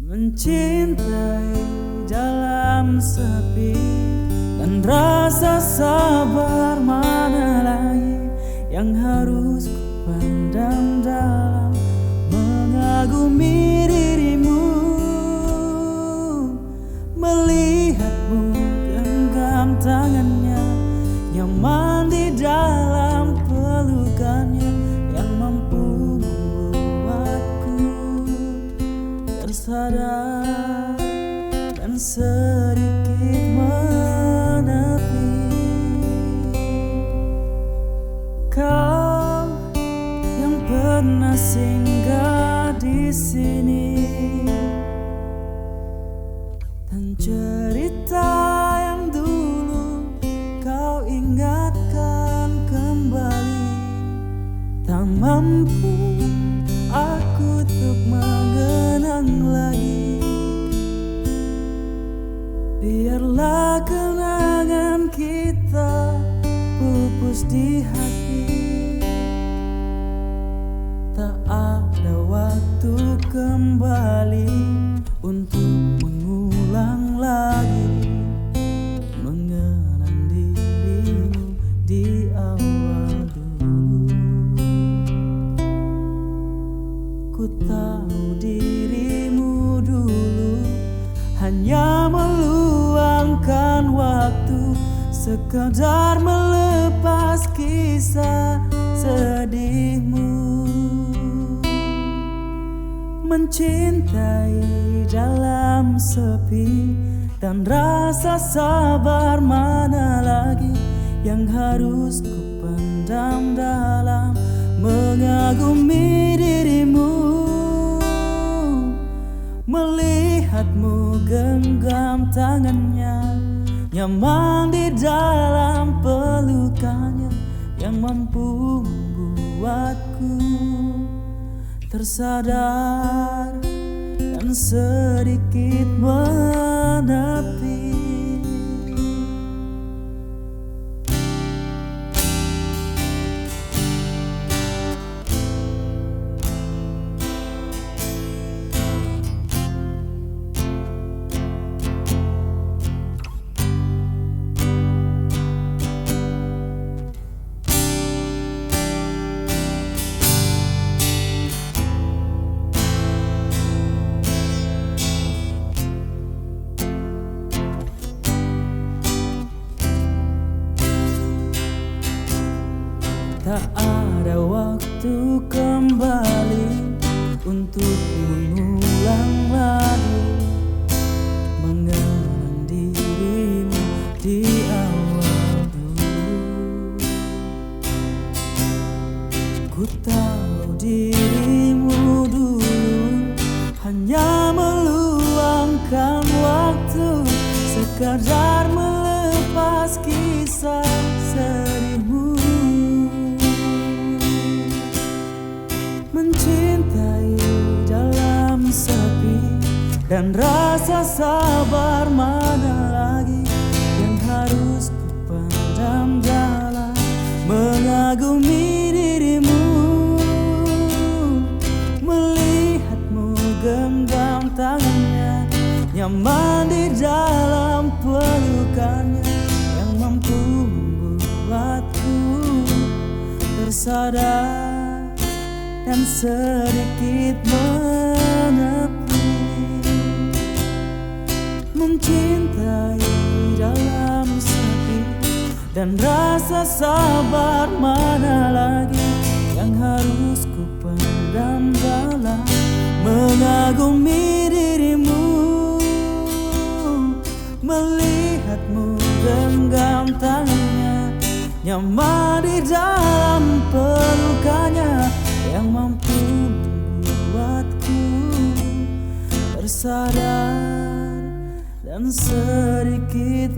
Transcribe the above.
Mencintai dalam sepi dan rasa sabar mana lagi yang harus ku pendam dalam mengagumi dirimu, melihatmu genggam tangannya, nyaman di dalam pelukannya yang mampu membuatku tersadar dan sedikit menepi. Kau yang pernah singgah di sini dan cerita yang dulu kau ingatkan kembali, tak mampu aku untuk mengenang lagi. Biarlah kenangan kita pupus di hati, tak ada waktu kembali untuk mengulang lagi mengenang dirimu di awal dulu. Ku tahu dirimu dulu hanya meluangkan waktu sekadar melepas kisah sedihmu. Mencintai dalam sepi dan rasa sabar mana lagi yang harus ku pendam dalam mengagumi dirimu, melihatmu genggam tangannya, nyaman di dalam pelukannya yang mampu membuatku tersadar dan sedikit menepi. Tak ada waktu kembali untuk mengulang lagi mengenang dirimu di awal dulu. Ku tahu dirimu dulu hanya meluangkan waktu sekadar melepas kisah sedihmu. Mencintai dalam sepi dan rasa sabar mana lagi yang harus ku pendam dalam mengagumi dirimu, melihatmu genggam tangannya, nyaman di dalam pelukannya yang mampu membuatku tersadar dan sedikit menepi. Mencintai dalam sepi dan rasa sabar mana lagi yang harus ku pendam dalam mengagumi dirimu, melihatmu genggam tangannya, nyaman di dalam pelukannya yang mampu membuatku tersadar dan sedikit